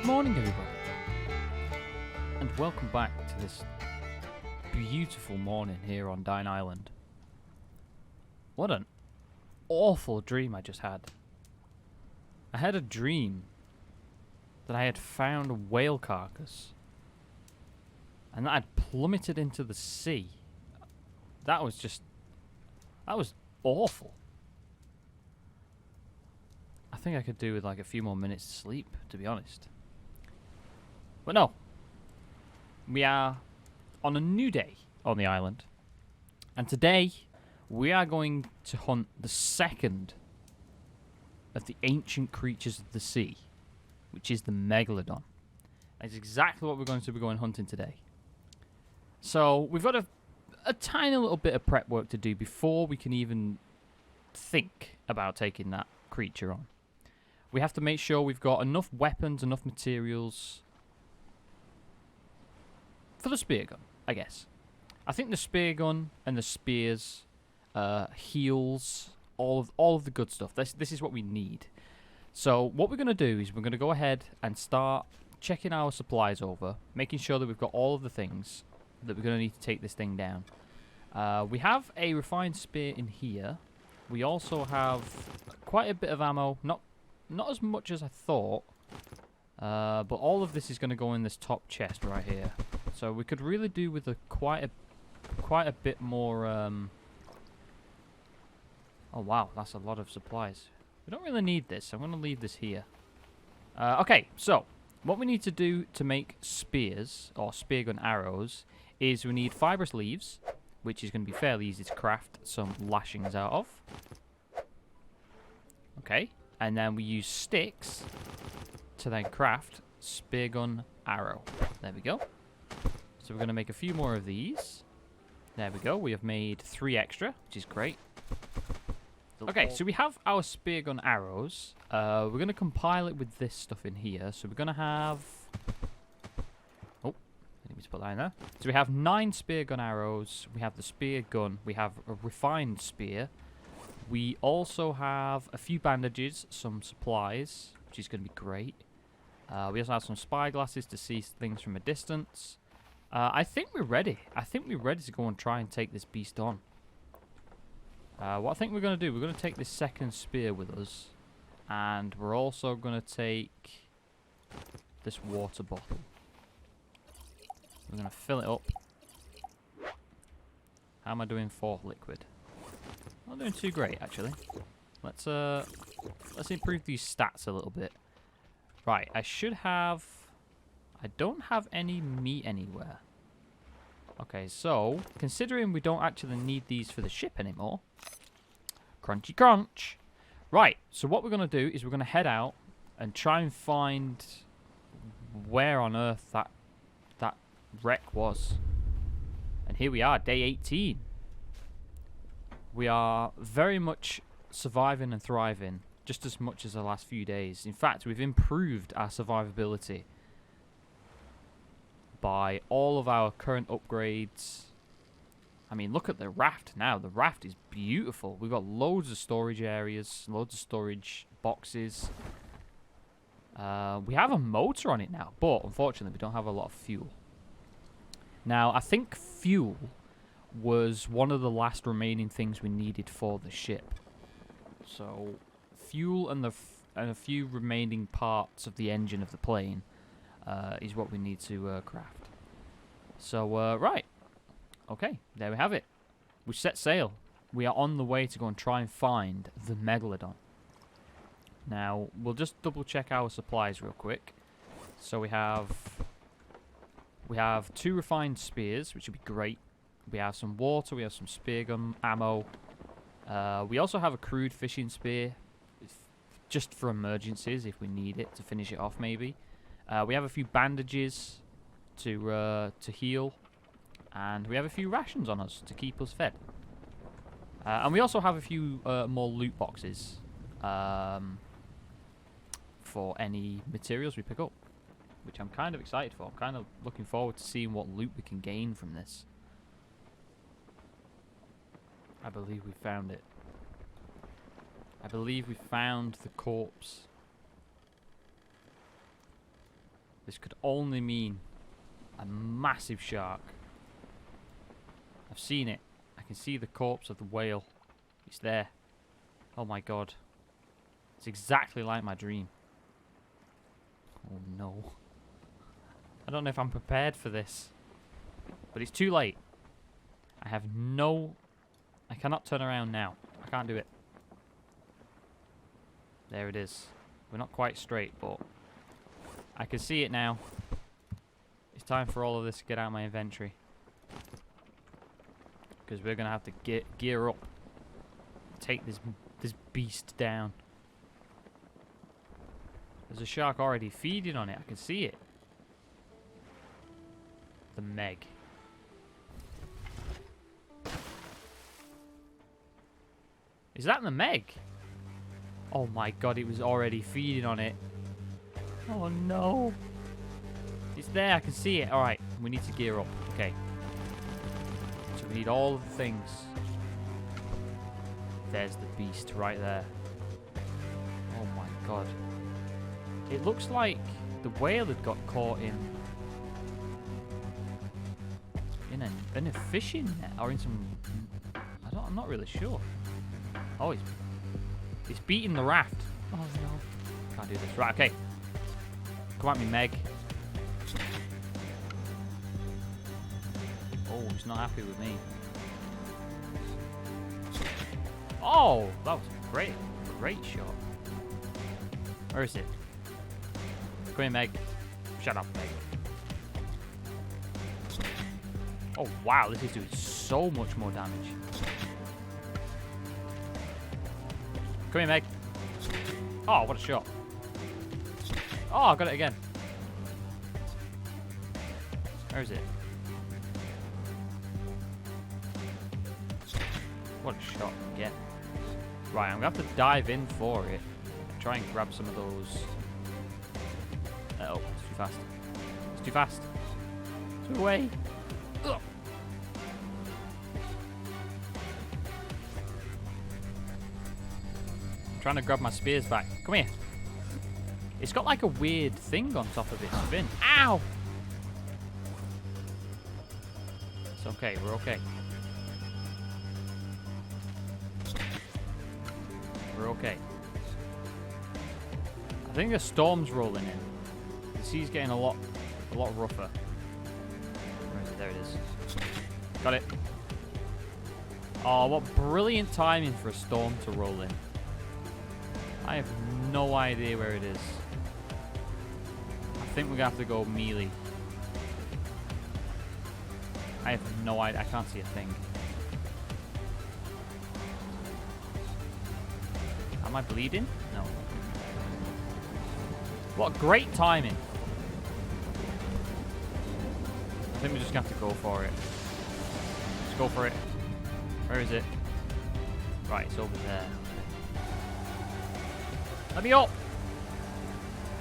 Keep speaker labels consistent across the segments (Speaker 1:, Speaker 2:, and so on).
Speaker 1: Good morning, everybody, and welcome back to this beautiful morning here on Dyna Island. What an awful dream I just had. I had a dream that I had found a whale carcass and that I'd plummeted into the sea. That was awful. I think I could do with like a few more minutes of sleep, to be honest. But no, we are on a new day on the island, and today we are going to hunt the second of the ancient creatures of the sea, which is the megalodon. That's exactly what we're going to be going hunting today. So we've got a tiny little bit of prep work to do before we can even think about taking that creature on. We have to make sure we've got enough weapons, enough materials for the spear gun, I guess. I think the spear gun and the spears, heals, all of the good stuff. This is what we need. So what we're going to do is we're going to go ahead and start checking our supplies over, making sure that we've got all of the things that we're going to need to take this thing down. We have a refined spear in here. We also have quite a bit of ammo, not as much as I thought, but all of this is going to go in this top chest right here. So we could really do with quite a bit more. Oh wow, that's a lot of supplies. We don't really need this. I'm going to leave this here. Okay, so what we need to do to make spears or spear gun arrows is we need fibrous leaves, which is going to be fairly easy to craft some lashings out of. Okay, and then we use sticks to then craft spear gun arrow. There we go. So we're going to make a few more of these. There we go. We have made 3 extra, which is great. Okay, so we have our spear gun arrows. We're going to compile it with this stuff in here. So we're going to have... Oh, I need me to put that in there. So we have 9 spear gun arrows. We have the spear gun. We have a refined spear. We also have a few bandages, some supplies, which is going to be great. We also have some spy glasses to see things from a distance. I think we're ready. I think we're ready to go and try and take this beast on. What I think we're going to do, we're going to take this second spear with us. And we're also going to take this water bottle. We're going to fill it up. How am I doing for liquid? Not doing too great, actually. Let's improve these stats a little bit. Right, I don't have any meat anywhere. Okay, so, considering we don't actually need these for the ship anymore. Crunchy crunch. Right, so what we're going to do is we're going to head out and try and find where on earth that wreck was. And here we are, day 18. We are very much surviving and thriving, just as much as the last few days. In fact, we've improved our survivability by all of our current upgrades. I mean, look at the raft now. The raft is beautiful. We've got loads of storage areas, loads of storage boxes. We have a motor on it now, but unfortunately we don't have a lot of fuel. Now, I think fuel was one of the last remaining things we needed for the ship. So, fuel and a few remaining parts of the engine of the plane is what we need to craft. So, right. Okay, there we have it. We've set sail. We are on the way to go and try and find the megalodon. Now, we'll just double check our supplies real quick. So we have 2 refined spears, which would be great. We have some water, we have some spear gun ammo. We also have a crude fishing spear, just for emergencies if we need it to finish it off maybe. We have a few bandages to heal, and we have a few rations on us to keep us fed. And we also have a few more loot boxes for any materials we pick up, which I'm kind of excited for. I'm kind of looking forward to seeing what loot we can gain from this. I believe we found it. I believe we found the corpse. This could only mean a massive shark. I've seen it. I can see the corpse of the whale. It's there. Oh my god. It's exactly like my dream. Oh no. I don't know if I'm prepared for this. But it's too late. I cannot turn around now. I can't do it. There it is. We're not quite straight, but I can see it now. It's time for all of this to get out of my inventory. Because we're going to have to gear up. Take this beast down. There's a shark already feeding on it. I can see it. The MEG. Is that the MEG? Oh my god, it was already feeding on it. Oh no. It's there, I can see it. Alright, we need to gear up. Okay. So we need all of the things. There's the beast right there. Oh my god. It looks like the whale had got caught in a fishing net or in some... I'm not really sure. Oh, it's beating the raft. Oh no. Can't do this. Right, okay. Come at me, Meg. Oh, he's not happy with me. Oh, that was a great shot. Where is it? Come here, Meg. Shut up, Meg. Oh, wow, this is doing so much more damage. Come here, Meg. Oh, what a shot. Oh, I got it again. Where is it? What a shot again. Right, I'm going to have to dive in for it. Try and grab some of those. Oh, it's too fast. It's too fast. It's away. Ugh. I'm trying to grab my spears back. Come here. It's got like a weird thing on top of its fin. Ow! It's okay. We're okay. We're okay. I think the storm's rolling in. The sea's getting a lot rougher. Where is it? There it is. Got it. Oh, what brilliant timing for a storm to roll in. I have no idea where it is. I think we're gonna have to go melee. I have no idea. I can't see a thing. Am I bleeding? No. What great timing. I think we're just gonna have to go for it. Let's go for it. Where is it? Right, it's over there. Let me up!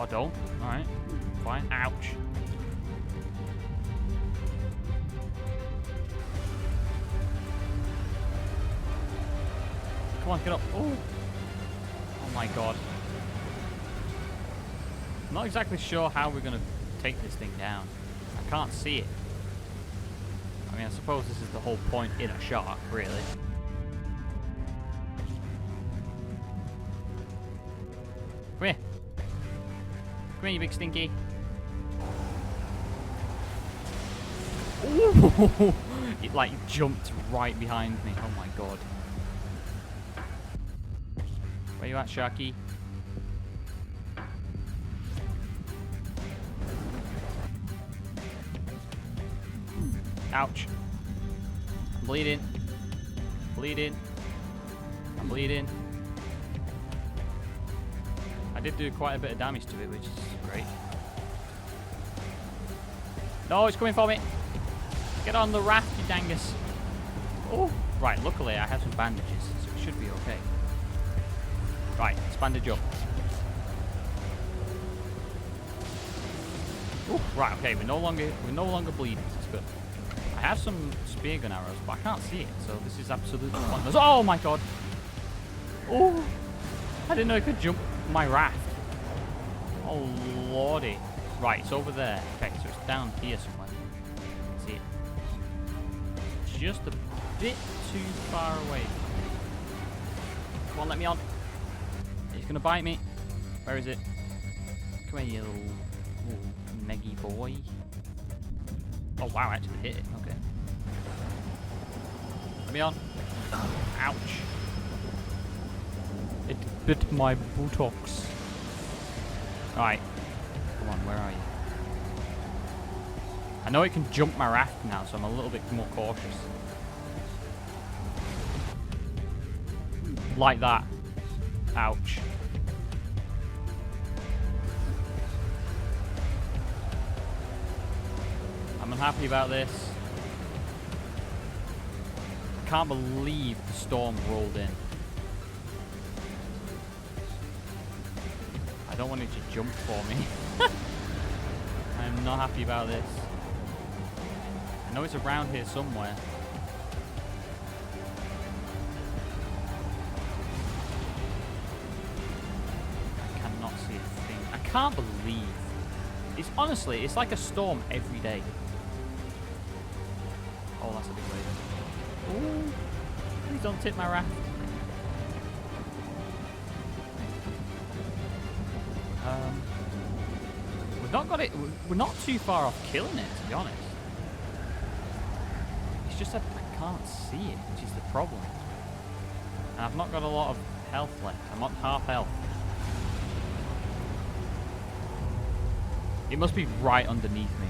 Speaker 1: Oh, don't. Alright. Fine. Ouch. Come on, get up. Oh! Oh my god. I'm not exactly sure how we're going to take this thing down. I can't see it. I mean, I suppose this is the whole point in a shark, really. Come here. Come here, you big stinky. Ooh! It like jumped right behind me. Oh my god. Where you at, Sharky? Ouch. I'm bleeding. Bleeding. I'm bleeding. I did do quite a bit of damage to it, which is great. No, it's coming for me. Get on the raft, you dangus. Oh, right. Luckily, I have some bandages, so it should be okay. Right, let's bandage up. Ooh, right, okay. We're no longer bleeding. That's good. I have some spear gun arrows, but I can't see it, so this is absolutely pointless. Oh my god! Oh, I didn't know I could jump my raft. Oh lordy! Right, it's over there. Okay, so it's down here somewhere. See it? Just a bit too far away. Come on, let me on. It's gonna bite me. Where is it? Come here, you little meggy boy. Oh wow, I actually hit it. Okay. Let me on. Ouch. It bit my buttocks. Alright. Come on, where are you? I know it can jump my raft now, so I'm a little bit more cautious. Like that. Ouch. I'm unhappy about this. I can't believe the storm rolled in. I don't want it to jump for me. I'm not happy about this. I know it's around here somewhere. I cannot see a thing. I can't believe. It's honestly, it's like a storm every day. Oh, that's a big wave. Ooh. Please don't tip my raft. We've not got it. We're not too far off killing it, to be honest. It's just that I can't see it, which is the problem. And I've not got a lot of health left. I'm on half health. It must be right underneath me.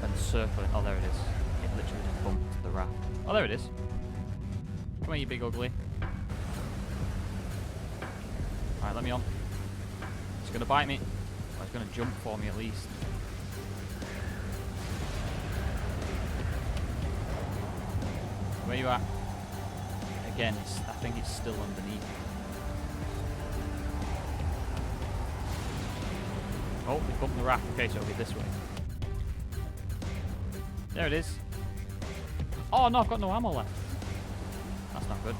Speaker 1: And circling. Oh, there it is. It literally just bumped the raft. Oh, there it is. Come on, you big ugly. Alright, let me on. It's gonna bite me. Or it's gonna jump for me at least. Where you at? Again, I think it's still underneath. Oh, we bumped the raft. Okay, so it'll be this way. There it is. Oh no, I've got no ammo left. That's not good.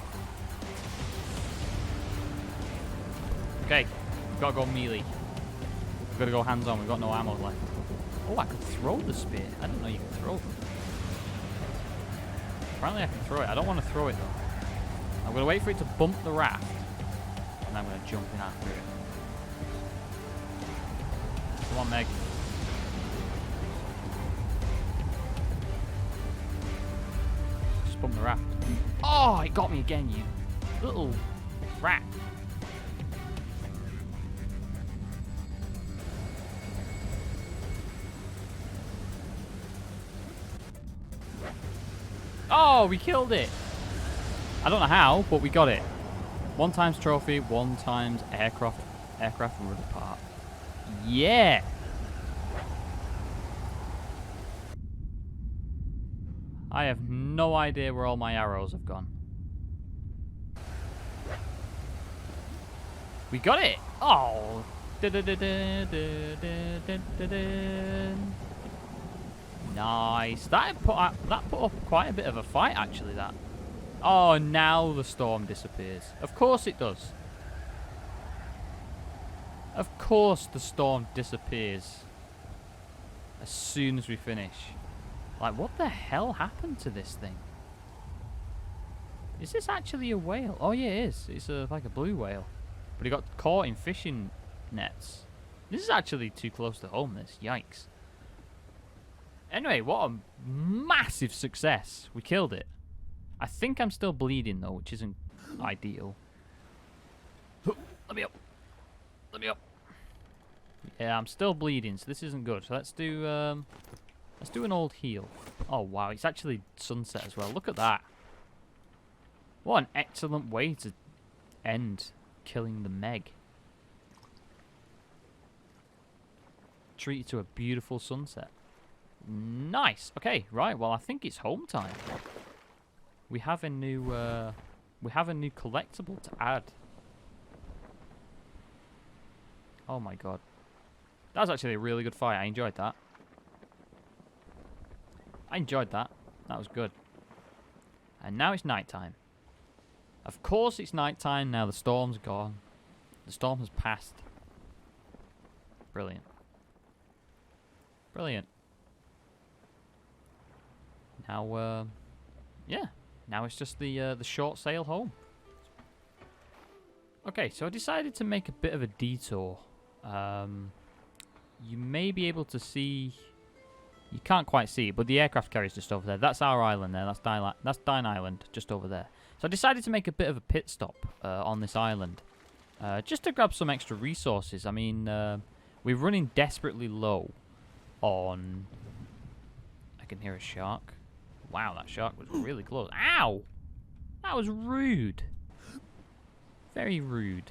Speaker 1: Okay, we've got to go melee. We've got to go hands on. We've got no ammo left. Oh, I can throw the spear. I didn't know you could throw them. Apparently I can throw it. I don't want to throw it though. I'm going to wait for it to bump the raft. And I'm going to jump in after it. Come on, Meg. Just bump the raft. Oh, it got me again, you little rat. Oh, we killed it. I don't know how, but we got it. 1 times trophy, 1 times aircraft rudder part. Yeah. I have no idea where all my arrows have gone. We got it. Oh. Nice. That put up quite a bit of a fight, actually, that. Oh, now the storm disappears. Of course it does. Of course the storm disappears as soon as we finish. Like, what the hell happened to this thing? Is this actually a whale? Oh, yeah, it is. It's like a blue whale. But he got caught in fishing nets. This is actually too close to home, this. Yikes. Anyway, what a massive success. We killed it. I think I'm still bleeding, though, which isn't ideal. Let me up. Let me up. Yeah, I'm still bleeding, so this isn't good. So let's do an old heal. Oh, wow. It's actually sunset as well. Look at that. What an excellent way to end killing the Meg. Treat you to a beautiful sunset. Nice. Okay, right. Well, I think it's home time. We have a new collectible to add. Oh my god. That was actually a really good fight. I enjoyed that. I enjoyed that. That was good. And now it's nighttime. Of course it's nighttime now. The storm's gone. The storm has passed. Brilliant. Brilliant. Now, yeah. Now it's just the short sail home. Okay, so I decided to make a bit of a detour. You may be able to see... You can't quite see it, but the aircraft carrier's just over there. That's our island there. That's Dyna Island, just over there. So I decided to make a bit of a pit stop on this island. Just to grab some extra resources. I mean, we're running desperately low on... I can hear a shark. Wow, that shark was really close. Ow! That was rude. Very rude.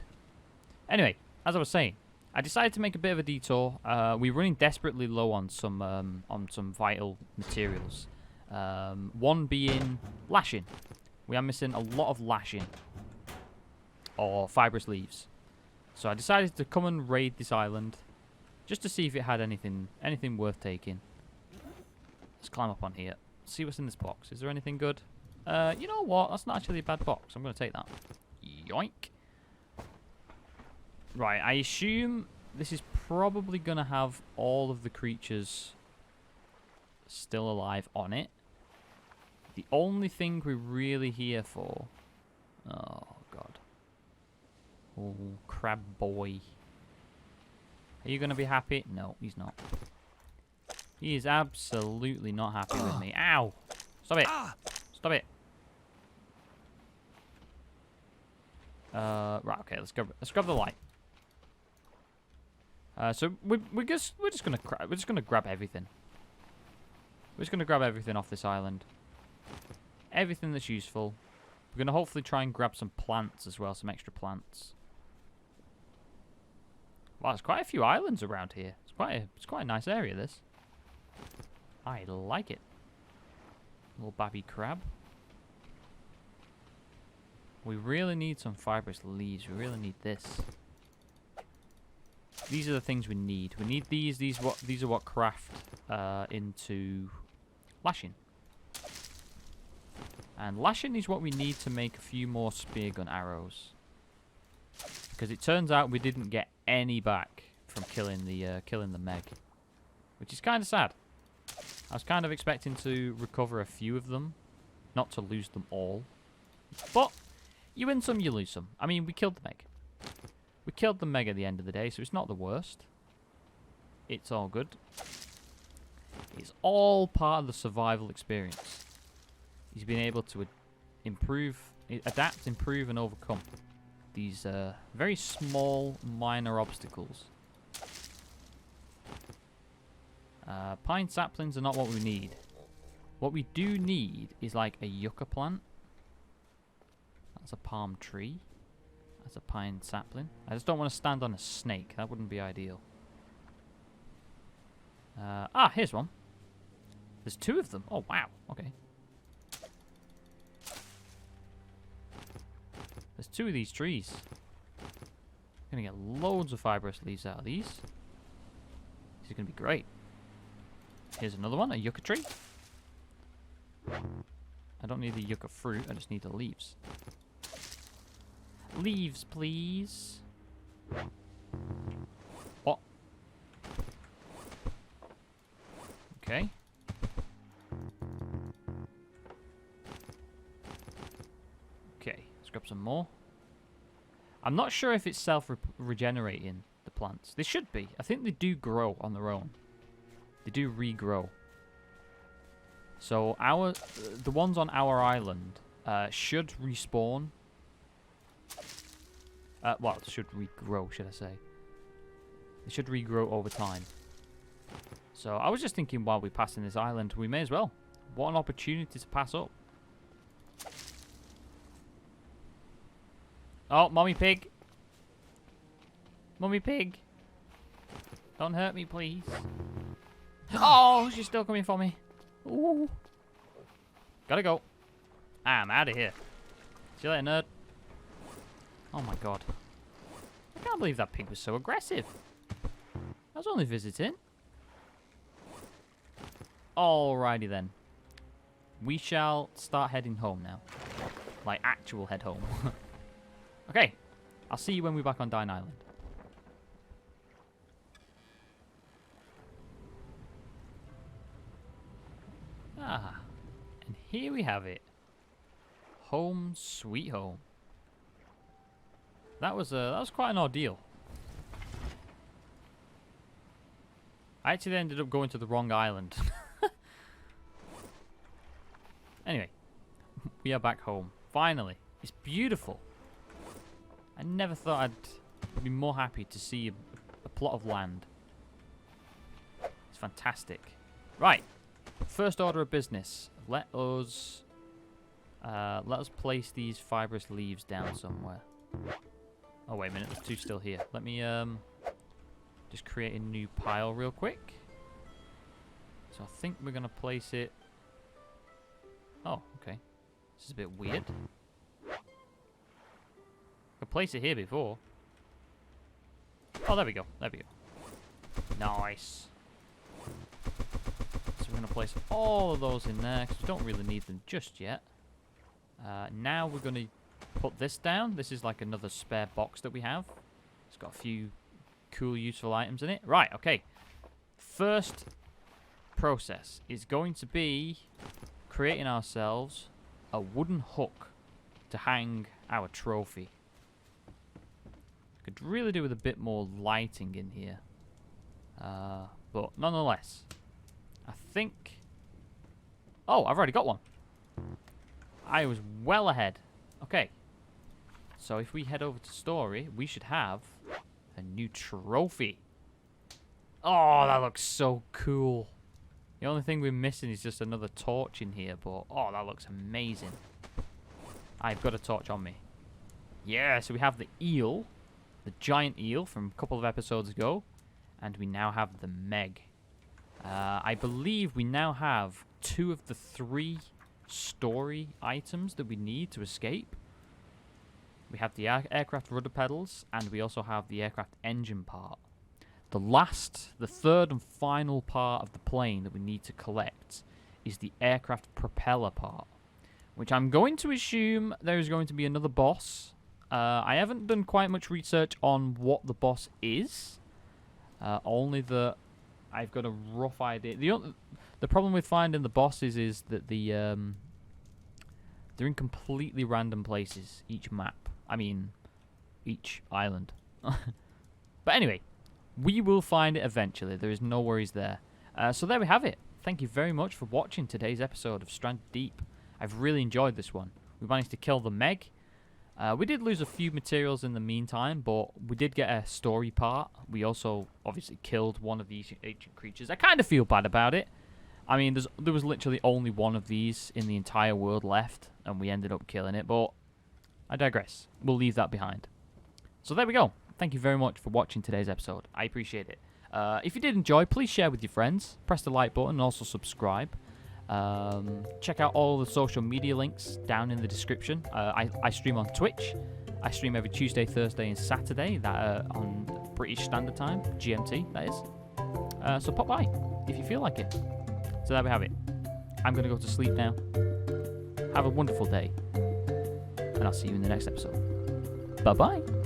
Speaker 1: Anyway, as I was saying, I decided to make a bit of a detour. We're running desperately low on some vital materials. One being lashing. We are missing a lot of lashing or fibrous leaves. So I decided to come and raid this island just to see if it had anything worth taking. Let's climb up on here. See what's in this box. Is there anything good? You know what? That's not actually a bad box. I'm going to take that. Yoink. Right, I assume this is probably going to have all of the creatures still alive on it. The only thing we're really here for... Oh, God. Oh, crab boy. Are you going to be happy? No, he's not. He is absolutely not happy with me. Ow! Stop it! Stop it! Right, okay, let's grab the light. So we're just gonna grab everything. We're just gonna grab everything off this island. Everything that's useful. We're gonna hopefully try and grab some plants as well, some extra plants. Wow, there's quite a few islands around here. It's quite a nice area, this. I like it. Little babby crab. We really need some fibrous leaves. We really need this. These are the things we need. We need these. These are what craft into lashing. And lashing is what we need to make a few more spear gun arrows. Because it turns out we didn't get any back from killing the MEG, which is kind of sad. I was kind of expecting to recover a few of them, not to lose them all. But you win some, you lose some. I mean, we killed the MEG. We killed the MEG at the end of the day, so it's not the worst. It's all good. It's all part of the survival experience. He's been able to adapt, improve, and overcome these very small, minor obstacles. Pine saplings are not what we need. What we do need is like a yucca plant. That's a palm tree. That's a pine sapling. I just don't want to stand on a snake. That wouldn't be ideal. Here's one. There's two of them. Oh, wow. Okay. There's two of these trees. I'm going to get loads of fibrous leaves out of these. These are going to be great. Here's another one, a yucca tree. I don't need the yucca fruit, I just need the leaves. Leaves, please. What? Okay. Okay, let's grab some more. I'm not sure if it's self-regenerating, the plants. They should be. I think they do grow on their own. They do regrow. So the ones on our island should respawn. Well, should regrow, should I say. They should regrow over time. So I was just thinking while we're passing this island, we may as well. What an opportunity to pass up. Oh, Mommy Pig. Mommy Pig. Don't hurt me, please. Oh, she's still coming for me. Ooh. Gotta go. I'm out of here. See you later, nerd. Oh my god. I can't believe that pig was so aggressive. I was only visiting. Alrighty then. We shall start heading home now. Like, actual head home. Okay. I'll see you when we're back on Dyna Island. Ah, and here we have it. Home sweet home. That was quite an ordeal. I actually ended up going to the wrong island. Anyway, we are back home. Finally. It's beautiful. I never thought I'd be more happy to see a plot of land. It's fantastic. Right. First order of business. Let us place these fibrous leaves down somewhere. Oh, wait a minute. There's two still here. Let me just create a new pile real quick. So I think we're going to place it... Oh, okay. This is a bit weird. I could place it here before. Oh, there we go. There we go. Nice. So we're going to place all of those in there because we don't really need them just yet. Now we're going to put this down. This is like another spare box that we have. It's got a few cool, useful items in it. Right, okay. First process is going to be creating ourselves a wooden hook to hang our trophy. Could really do with a bit more lighting in here. But nonetheless, I think... Oh, I've already got one. I was well ahead. Okay. So if we head over to story, we should have a new trophy. Oh, that looks so cool. The only thing we're missing is just another torch in here, but oh, that looks amazing. I've got a torch on me. Yeah, so we have the eel, the giant eel from a couple of episodes ago, and we now have the MEG. I believe we now have 2 of the 3 story items that we need to escape. We have the aircraft rudder pedals, and we also have the aircraft engine part. The third and final part of the plane that we need to collect is the aircraft propeller part, which I'm going to assume there is going to be another boss. I haven't done quite much research on what the boss is, only that I've got a rough idea. The problem with finding the bosses is that they're in completely random places, each map. I mean, each island. But anyway, we will find it eventually. There is no worries there. So there we have it. Thank you very much for watching today's episode of Stranded Deep. I've really enjoyed this one. We managed to kill the MEG. We did lose a few materials in the meantime, but we did get a story part. We also obviously killed one of these ancient creatures. I kind of feel bad about it. I mean, there was literally only one of these in the entire world left, and we ended up killing it, but I digress. We'll leave that behind. So there we go. Thank you very much for watching today's episode. I appreciate it. If you did enjoy, please share with your friends. Press the like button and also subscribe. Check out all the social media links down in the description. I stream on Twitch. I stream every Tuesday, Thursday, and Saturday. That on British Standard Time, GMT, that is. So pop by if you feel like it. So there we have it. I'm going to go to sleep now. Have a wonderful day. And I'll see you in the next episode. Bye-bye.